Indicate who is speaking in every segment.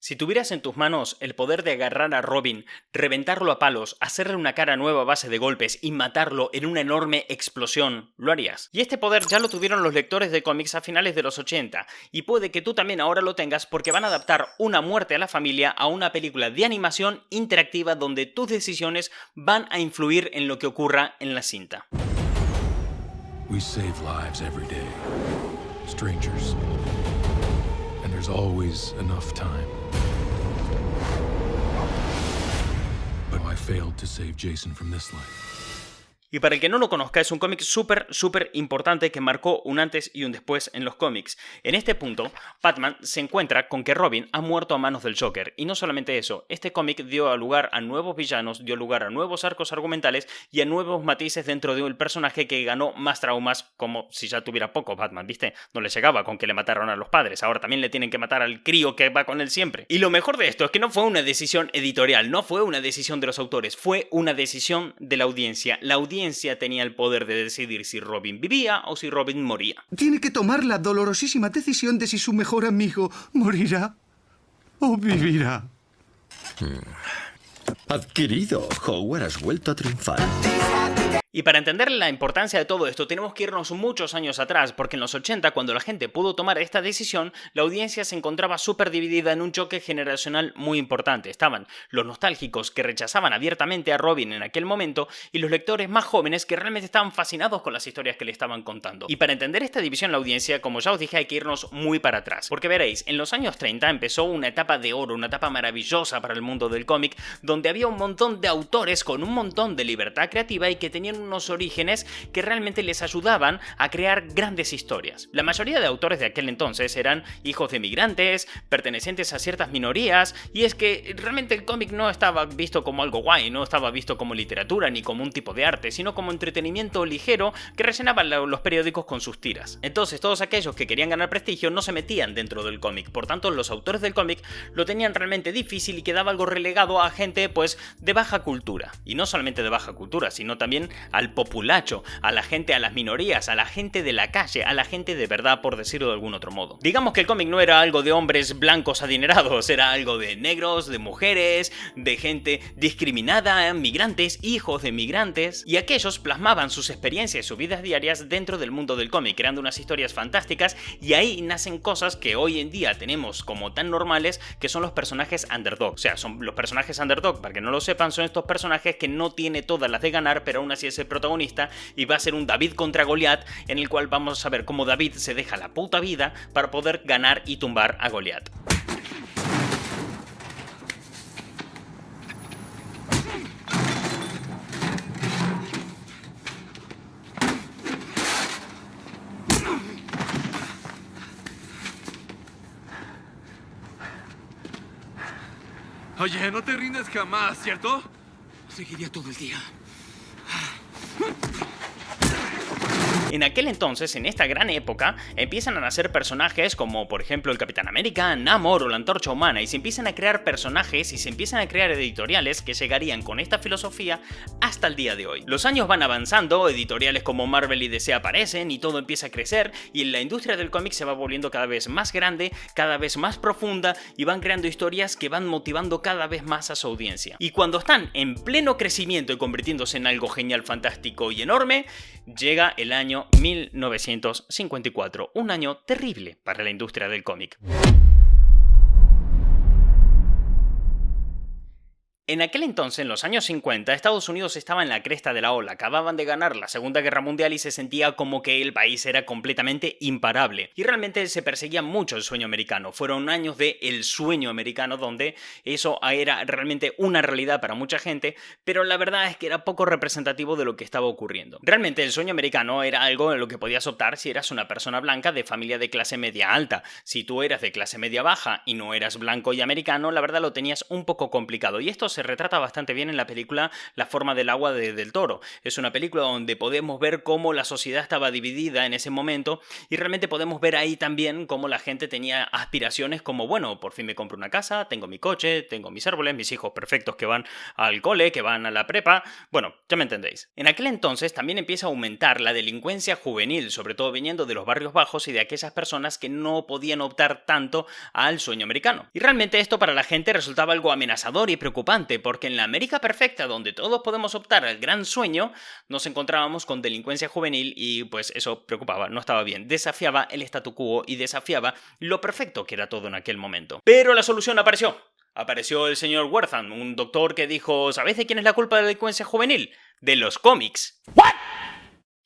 Speaker 1: Si tuvieras en tus manos el poder de agarrar a Robin, reventarlo a palos, hacerle una cara nueva a base de golpes y matarlo en una enorme explosión, ¿lo harías? Y este poder ya lo tuvieron los lectores de cómics a finales de los 80, y puede que tú también ahora lo tengas porque van a adaptar Una muerte a la familia a una película de animación interactiva donde tus decisiones van a influir en lo que ocurra en la cinta.
Speaker 2: We save lives every day. Strangers. And there's always enough time. But I failed to save Jason from this life.
Speaker 1: Y para el que no lo conozca, es un cómic súper importante que marcó un antes y un después en los cómics. En este punto, Batman se encuentra con que Robin ha muerto a manos del Joker. Y no solamente eso, este cómic dio lugar a nuevos villanos, dio lugar a nuevos arcos argumentales y a nuevos matices dentro de un personaje que ganó más traumas, como si ya tuviera poco Batman, ¿viste? No le llegaba con que le mataron a los padres, ahora también le tienen que matar al crío que va con él siempre. Y lo mejor de esto es que no fue una decisión editorial, no fue una decisión de los autores, fue una decisión de la audiencia. La audiencia tenía el poder de decidir si Robin vivía o si Robin moría.
Speaker 3: Tiene que tomar la dolorosísima decisión de si su mejor amigo morirá o vivirá.
Speaker 4: Adquirido, Howard, has vuelto a triunfar.
Speaker 1: Y para entender la importancia de todo esto tenemos que irnos muchos años atrás, porque en los 80, cuando la gente pudo tomar esta decisión, la audiencia se encontraba súper dividida en un choque generacional muy importante. Estaban los nostálgicos que rechazaban abiertamente a Robin en aquel momento y los lectores más jóvenes que realmente estaban fascinados con las historias que le estaban contando. Y para entender esta división en la audiencia, como ya os dije, hay que irnos muy para atrás, porque veréis, en los años 30 empezó una etapa de oro, una etapa maravillosa para el mundo del cómic, donde había un montón de autores con un montón de libertad creativa y que tenían unos orígenes que realmente les ayudaban a crear grandes historias. La mayoría de autores de aquel entonces eran hijos de migrantes, pertenecientes a ciertas minorías, y es que realmente el cómic no estaba visto como algo guay, no estaba visto como literatura ni como un tipo de arte, sino como entretenimiento ligero que rellenaban los periódicos con sus tiras. Entonces todos aquellos que querían ganar prestigio no se metían dentro del cómic, por tanto los autores del cómic lo tenían realmente difícil y quedaba algo relegado a gente pues de baja cultura. Y no solamente de baja cultura, sino también al populacho, a la gente, a las minorías, a la gente de la calle, a la gente de verdad, por decirlo de algún otro modo. Digamos que el cómic no era algo de hombres blancos adinerados, era algo de negros, de mujeres, de gente discriminada, migrantes, hijos de migrantes, y aquellos plasmaban sus experiencias y sus vidas diarias dentro del mundo del cómic, creando unas historias fantásticas, y ahí nacen cosas que hoy en día tenemos como tan normales, que son los personajes underdog. O sea, son los personajes underdog, para que no lo sepan, son estos personajes que no tiene todas las de ganar, pero aún así es el protagonista, y va a ser un David contra Goliat, en el cual vamos a ver cómo David se deja la puta vida para poder ganar y tumbar a Goliat.
Speaker 5: Oye, no te rindes jamás, ¿cierto? Seguiría todo el día.
Speaker 1: En aquel entonces, en esta gran época, empiezan a nacer personajes como, por ejemplo, el Capitán América, Namor o la Antorcha Humana, y se empiezan a crear personajes y se empiezan a crear editoriales que llegarían con esta filosofía hasta el día de hoy. Los años van avanzando, editoriales como Marvel y DC aparecen y todo empieza a crecer, y la industria del cómic se va volviendo cada vez más grande, cada vez más profunda, y van creando historias que van motivando cada vez más a su audiencia. Y cuando están en pleno crecimiento y convirtiéndose en algo genial, fantástico y enorme, llega el año 1954, un año terrible para la industria del cómic. En aquel entonces, en los años 50, Estados Unidos estaba en la cresta de la ola, acababan de ganar la Segunda Guerra Mundial y se sentía como que el país era completamente imparable. Y realmente se perseguía mucho el sueño americano, fueron años de el sueño americano donde eso era realmente una realidad para mucha gente, pero la verdad es que era poco representativo de lo que estaba ocurriendo. Realmente el sueño americano era algo en lo que podías optar si eras una persona blanca de familia de clase media alta. Si tú eras de clase media baja y no eras blanco y americano, la verdad lo tenías un poco complicado, y esto se se retrata bastante bien en la película La forma del agua del Toro. Es una película donde podemos ver cómo la sociedad estaba dividida en ese momento y realmente podemos ver ahí también cómo la gente tenía aspiraciones como, bueno, por fin me compro una casa, tengo mi coche, tengo mis árboles, mis hijos perfectos que van al cole, que van a la prepa, bueno, ya me entendéis. En aquel entonces también empieza a aumentar la delincuencia juvenil, sobre todo viniendo de los barrios bajos y de aquellas personas que no podían optar tanto al sueño americano. Y realmente esto para la gente resultaba algo amenazador y preocupante, porque en la América perfecta, donde todos podemos optar al gran sueño, nos encontrábamos con delincuencia juvenil y pues eso preocupaba, no estaba bien, desafiaba el statu quo y desafiaba lo perfecto que era todo en aquel momento. Pero la solución apareció. Apareció el señor Wertham, un doctor que dijo, ¿sabéis de quién es la culpa de la delincuencia juvenil? De los cómics. ¿What?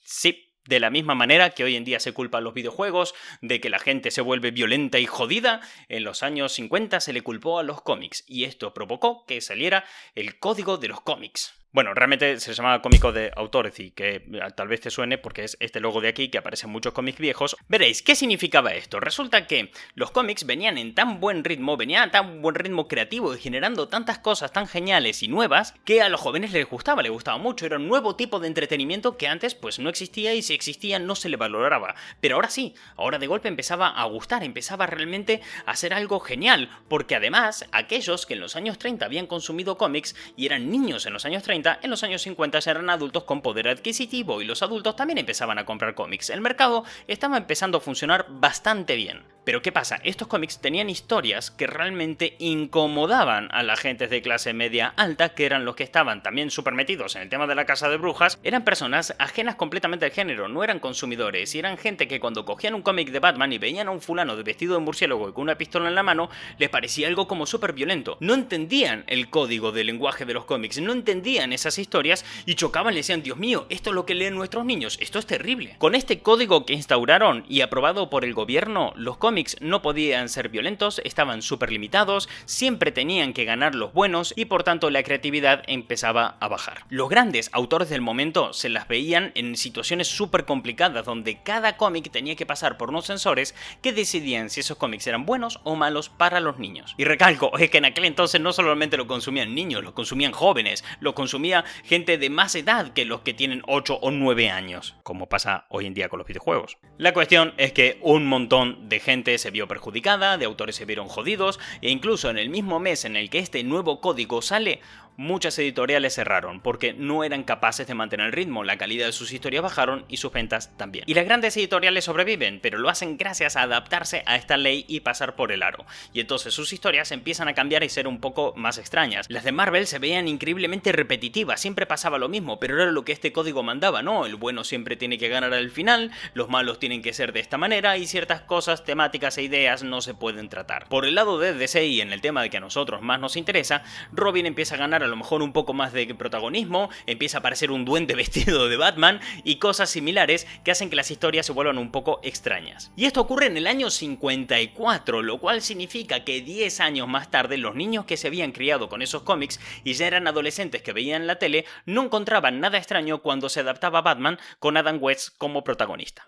Speaker 1: Sí, de la misma manera que hoy en día se culpa a los videojuegos de que la gente se vuelve violenta y jodida, en los años 50 se le culpó a los cómics, y esto provocó que saliera el Código de los Cómics. Bueno, realmente se llamaba Código de Authority, que tal vez te suene porque es este logo de aquí que aparece en muchos cómics viejos. Veréis, ¿qué significaba esto? Resulta que los cómics venían en tan buen ritmo, venían a tan buen ritmo creativo y generando tantas cosas tan geniales y nuevas que a los jóvenes les gustaba mucho. Era un nuevo tipo de entretenimiento que antes pues no existía y si existía no se le valoraba. Pero ahora sí, ahora de golpe empezaba a gustar, empezaba realmente a ser algo genial, porque además aquellos que en los años 30 habían consumido cómics y eran niños en los años 30, en los años 50 ya eran adultos con poder adquisitivo y los adultos también empezaban a comprar cómics. El mercado estaba empezando a funcionar bastante bien. Pero ¿qué pasa? Estos cómics tenían historias que realmente incomodaban a la gente de clase media alta, que eran los que estaban también súper metidos en el tema de la casa de brujas. Eran personas ajenas completamente al género, no eran consumidores, y eran gente que cuando cogían un cómic de Batman y veían a un fulano de vestido de murciélago y con una pistola en la mano, les parecía algo como súper violento. No entendían el código del lenguaje de los cómics, no entendían esas historias y chocaban y decían, Dios mío, esto es lo que leen nuestros niños, esto es terrible. Con este código que instauraron y aprobado por el gobierno, los cómics no podían ser violentos, estaban súper limitados, siempre tenían que ganar los buenos y por tanto la creatividad empezaba a bajar. Los grandes autores del momento se las veían en situaciones súper complicadas donde cada cómic tenía que pasar por unos sensores que decidían si esos cómics eran buenos o malos para los niños. Y recalco, es que en aquel entonces no solamente lo consumían niños, lo consumían jóvenes, lo consumía gente de más edad que los que tienen 8 o 9 años, como pasa hoy en día con los videojuegos. La cuestión es que un montón de gente se vio perjudicada, de autores se vieron jodidos, e incluso en el mismo mes en el que este nuevo código sale, muchas editoriales cerraron porque no eran capaces de mantener el ritmo, la calidad de sus historias bajaron y sus ventas también. Y las grandes editoriales sobreviven, pero lo hacen gracias a adaptarse a esta ley y pasar por el aro. Y entonces sus historias empiezan a cambiar y ser un poco más extrañas. Las de Marvel se veían increíblemente repetitivas, siempre pasaba lo mismo, pero era lo que este código mandaba, ¿no? El bueno siempre tiene que ganar al final, los malos tienen que ser de esta manera y ciertas cosas, temáticas e ideas no se pueden tratar. Por el lado de DC y en el tema de que a nosotros más nos interesa, Robin empieza a ganar a lo mejor un poco más de protagonismo, empieza a aparecer un duende vestido de Batman y cosas similares que hacen que las historias se vuelvan un poco extrañas. Y esto ocurre en el año 54, lo cual significa que 10 años más tarde los niños que se habían criado con esos cómics y ya eran adolescentes que veían la tele no encontraban nada extraño cuando se adaptaba a Batman con Adam West como protagonista.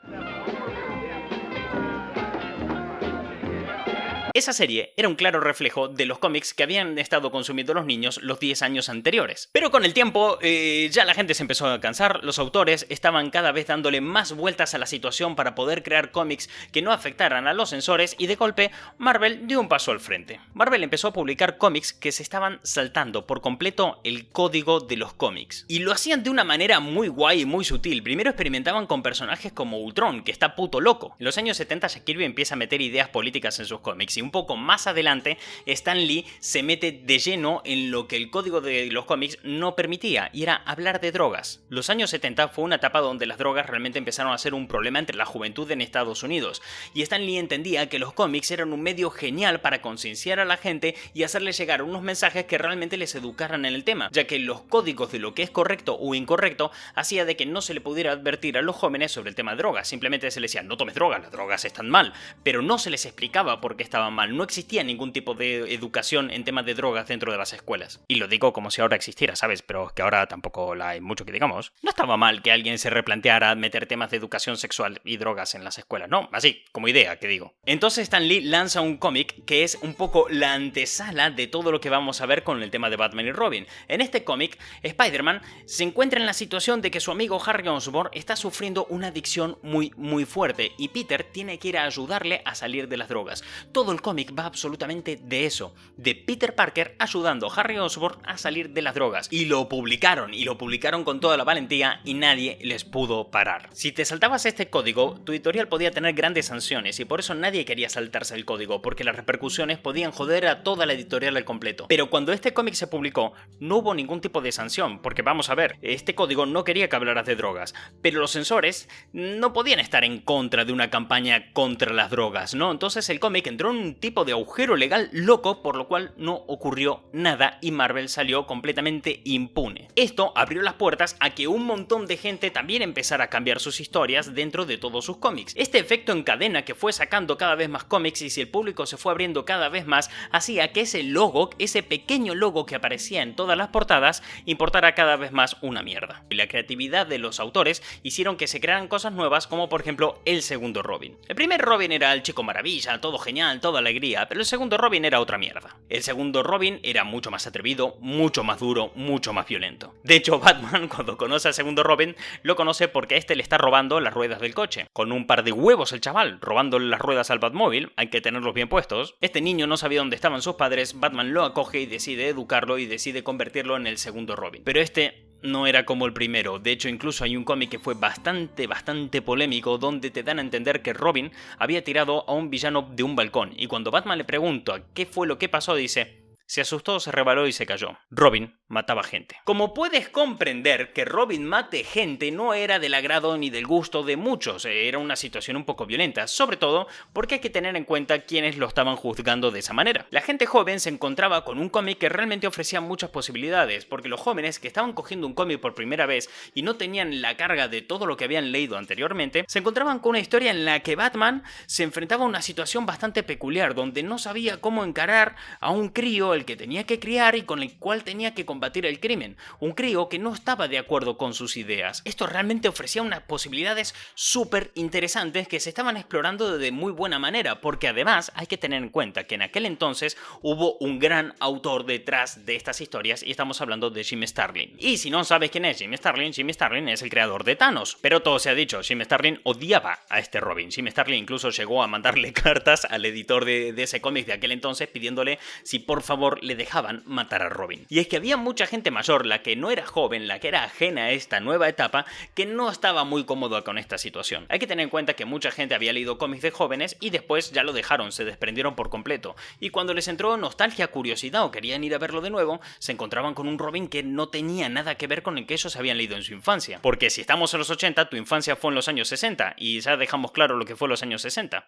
Speaker 1: Esa serie era un claro reflejo de los cómics que habían estado consumiendo los niños los 10 años anteriores. Pero con el tiempo ya la gente se empezó a cansar, los autores estaban cada vez dándole más vueltas a la situación para poder crear cómics que no afectaran a los censores y de golpe Marvel dio un paso al frente. Marvel empezó a publicar cómics que se estaban saltando por completo el código de los cómics. Y lo hacían de una manera muy guay y muy sutil. Primero experimentaban con personajes como Ultron, que está puto loco. En los años 70 Jack Kirby empieza a meter ideas políticas en sus cómics. Un poco más adelante, Stan Lee se mete de lleno en lo que el código de los cómics no permitía, y era hablar de drogas. Los años 70 fue una etapa donde las drogas realmente empezaron a ser un problema entre la juventud en Estados Unidos, y Stan Lee entendía que los cómics eran un medio genial para concienciar a la gente y hacerles llegar unos mensajes que realmente les educaran en el tema, ya que los códigos de lo que es correcto o incorrecto hacía de que no se le pudiera advertir a los jóvenes sobre el tema de drogas. Simplemente se les decía, no tomes drogas, las drogas están mal, pero no se les explicaba por qué estaban mal. No existía ningún tipo de educación en temas de drogas dentro de las escuelas. Y lo digo como si ahora existiera, ¿sabes? Pero que ahora tampoco la hay mucho que digamos. No estaba mal que alguien se replanteara meter temas de educación sexual y drogas en las escuelas, no, así, como idea, que digo. Entonces Stan Lee lanza un cómic que es un poco la antesala de todo lo que vamos a ver con el tema de Batman y Robin. En este cómic, Spider-Man se encuentra en la situación de que su amigo Harry Osborn está sufriendo una adicción muy fuerte y Peter tiene que ir a ayudarle a salir de las drogas. Todo el cómic va absolutamente de eso, de Peter Parker ayudando a Harry Osborn a salir de las drogas. Y lo publicaron con toda la valentía y nadie les pudo parar. Si te saltabas este código, tu editorial podía tener grandes sanciones y por eso nadie quería saltarse el código, porque las repercusiones podían joder a toda la editorial al completo. Pero cuando este cómic se publicó, no hubo ningún tipo de sanción, porque vamos a ver, este código no quería que hablaras de drogas, pero los censores no podían estar en contra de una campaña contra las drogas, ¿no? Entonces el cómic entró en un tipo de agujero legal loco, por lo cual no ocurrió nada y Marvel salió completamente impune. Esto abrió las puertas a que un montón de gente también empezara a cambiar sus historias dentro de todos sus cómics. Este efecto en cadena que fue sacando cada vez más cómics y si el público se fue abriendo cada vez más, hacía que ese logo, ese pequeño logo que aparecía en todas las portadas, importara cada vez más una mierda. Y la creatividad de los autores hicieron que se crearan cosas nuevas, como por ejemplo el segundo Robin. El primer Robin era el chico maravilla, todo genial, toda alegría, pero el segundo Robin era otra mierda. El segundo Robin era mucho más atrevido, mucho más duro, mucho más violento. De hecho, Batman, cuando conoce al segundo Robin, lo conoce porque este le está robando las ruedas del coche. Con un par de huevos el chaval, robándole las ruedas al Batmóvil, hay que tenerlos bien puestos. Este niño no sabía dónde estaban sus padres, Batman lo acoge y decide educarlo y decide convertirlo en el segundo Robin. Pero este no era como el primero. De hecho, incluso hay un cómic que fue bastante polémico donde te dan a entender que Robin había tirado a un villano de un balcón y cuando Batman le pregunta qué fue lo que pasó, dice: se asustó, se rebaló y se cayó. Robin mataba gente. Como puedes comprender, que Robin mate gente no era del agrado ni del gusto de muchos, era una situación un poco violenta, sobre todo porque hay que tener en cuenta quiénes lo estaban juzgando de esa manera. La gente joven se encontraba con un cómic que realmente ofrecía muchas posibilidades, porque los jóvenes que estaban cogiendo un cómic por primera vez y no tenían la carga de todo lo que habían leído anteriormente, se encontraban con una historia en la que Batman se enfrentaba a una situación bastante peculiar, donde no sabía cómo encarar a un crío el que tenía que criar y con el cual tenía que combatir el crimen. Un crío que no estaba de acuerdo con sus ideas. Esto realmente ofrecía unas posibilidades súper interesantes que se estaban explorando de muy buena manera, porque además hay que tener en cuenta que en aquel entonces hubo un gran autor detrás de estas historias y estamos hablando de Jim Starlin. Y si no sabes quién es Jim Starlin es el creador de Thanos. Pero todo se ha dicho, Jim Starlin odiaba a este Robin. Jim Starlin incluso llegó a mandarle cartas al editor de ese cómic de aquel entonces pidiéndole si por favor le dejaban matar a Robin. Y es que había mucha gente mayor, la que no era joven, la que era ajena a esta nueva etapa, que no estaba muy cómoda con esta situación. Hay que tener en cuenta que mucha gente había leído cómics de jóvenes y después ya lo dejaron, se desprendieron por completo. Y cuando les entró nostalgia, curiosidad o querían ir a verlo de nuevo, se encontraban con un Robin que no tenía nada que ver con el que ellos habían leído en su infancia. Porque si estamos en los 80, tu infancia fue en los años 60 y ya dejamos claro lo que fue los años 60.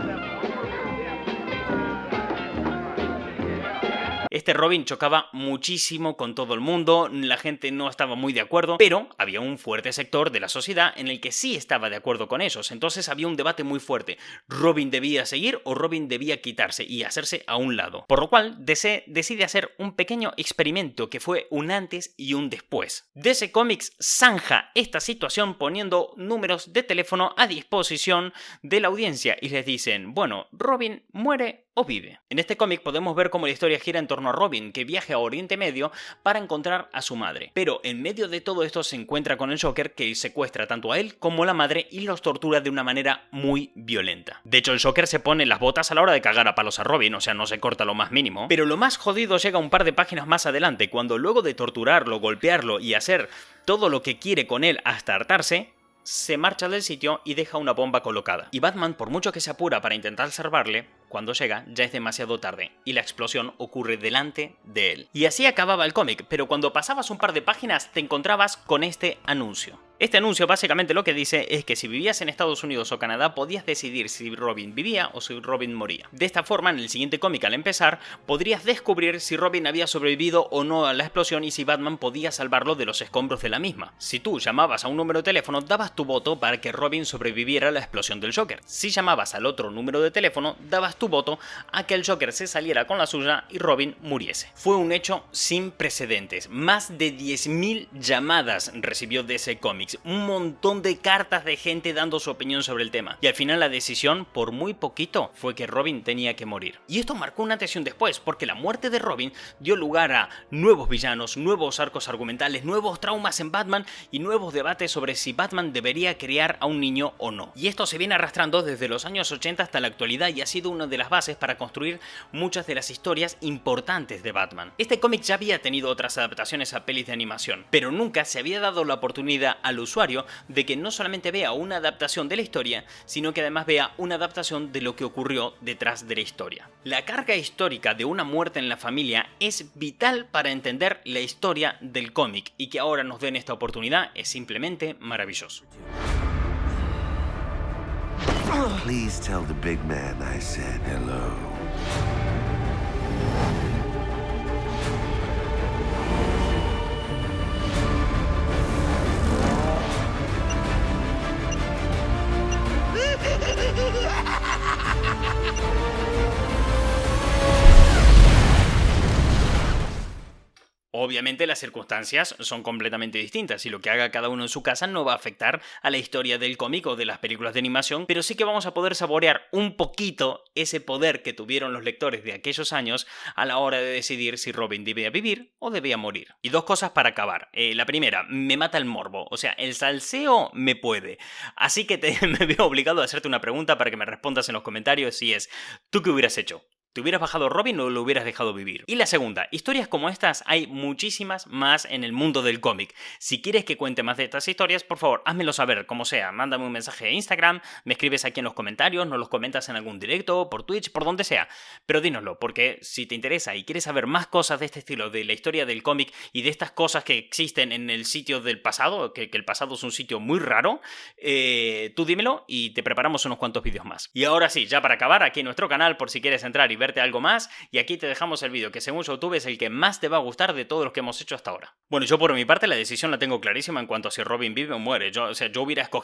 Speaker 1: Este Robin chocaba muchísimo con todo el mundo, la gente no estaba muy de acuerdo, pero había un fuerte sector de la sociedad en el que sí estaba de acuerdo con ellos, entonces había un debate muy fuerte. ¿Robin debía seguir o Robin debía quitarse y hacerse a un lado? Por lo cual, DC decide hacer un pequeño experimento que fue un antes y un después. DC Comics zanja esta situación poniendo números de teléfono a disposición de la audiencia y les dicen, bueno, Robin muere o vive. En este cómic podemos ver cómo la historia gira en torno a Robin, que viaja a Oriente Medio para encontrar a su madre. Pero en medio de todo esto se encuentra con el Joker, que secuestra tanto a él como a la madre y los tortura de una manera muy violenta. De hecho, el Joker se pone las botas a la hora de cagar a palos a Robin, o sea, no se corta lo más mínimo. Pero lo más jodido llega un par de páginas más adelante, cuando luego de torturarlo, golpearlo y hacer todo lo que quiere con él hasta hartarse, se marcha del sitio y deja una bomba colocada. Y Batman, por mucho que se apura para intentar salvarle, cuando llega ya es demasiado tarde y la explosión ocurre delante de él. Y así acababa el cómic, pero cuando pasabas un par de páginas te encontrabas con este anuncio. Este anuncio básicamente lo que dice es que si vivías en Estados Unidos o Canadá podías decidir si Robin vivía o si Robin moría. De esta forma, en el siguiente cómic al empezar, podrías descubrir si Robin había sobrevivido o no a la explosión y si Batman podía salvarlo de los escombros de la misma. Si tú llamabas a un número de teléfono, dabas tu voto para que Robin sobreviviera a la explosión del Joker. Si llamabas al otro número de teléfono, dabas tu voto a que el Joker se saliera con la suya y Robin muriese. Fue un hecho sin precedentes. Más de 10.000 llamadas recibió DC Comics, un montón de cartas de gente dando su opinión sobre el tema. Y al final la decisión, por muy poquito, fue que Robin tenía que morir. Y esto marcó una antes y un después, porque la muerte de Robin dio lugar a nuevos villanos, nuevos arcos argumentales, nuevos traumas en Batman y nuevos debates sobre si Batman debería criar a un niño o no. Y esto se viene arrastrando desde los años 80 hasta la actualidad y ha sido una de las bases para construir muchas de las historias importantes de Batman. Este cómic ya había tenido otras adaptaciones a pelis de animación, pero nunca se había dado la oportunidad al usuario de que no solamente vea una adaptación de la historia, sino que además vea una adaptación de lo que ocurrió detrás de la historia. La carga histórica de una muerte en la familia es vital para entender la historia del cómic, y que ahora nos den esta oportunidad es simplemente maravilloso.
Speaker 6: Please tell the big man I said hello.
Speaker 1: Obviamente las circunstancias son completamente distintas y lo que haga cada uno en su casa no va a afectar a la historia del cómic o de las películas de animación, pero sí que vamos a poder saborear un poquito ese poder que tuvieron los lectores de aquellos años a la hora de decidir si Robin debía vivir o debía morir. Y dos cosas para acabar. La primera, me mata el morbo, o sea, el salseo me puede. Así que me veo obligado a hacerte una pregunta para que me respondas en los comentarios, y es, ¿tú qué hubieras hecho? ¿Te hubieras bajado Robin o lo hubieras dejado vivir? Y la segunda, historias como estas hay muchísimas más en el mundo del cómic. Si quieres que cuente más de estas historias, por favor, házmelo saber, como sea. Mándame un mensaje a Instagram, me escribes aquí en los comentarios, nos los comentas en algún directo, por Twitch, por donde sea. Pero dínoslo, porque si te interesa y quieres saber más cosas de este estilo, de la historia del cómic y de estas cosas que existen en el sitio del pasado, que el pasado es un sitio muy raro, tú dímelo y te preparamos unos cuantos vídeos más. Y ahora sí, ya para acabar, aquí en nuestro canal, por si quieres entrar y verte algo más, y aquí te dejamos el vídeo que según YouTube es el que más te va a gustar de todos los que hemos hecho hasta ahora. Bueno, yo por mi parte la decisión la tengo clarísima en cuanto a si Robin vive o muere. Yo hubiera escogido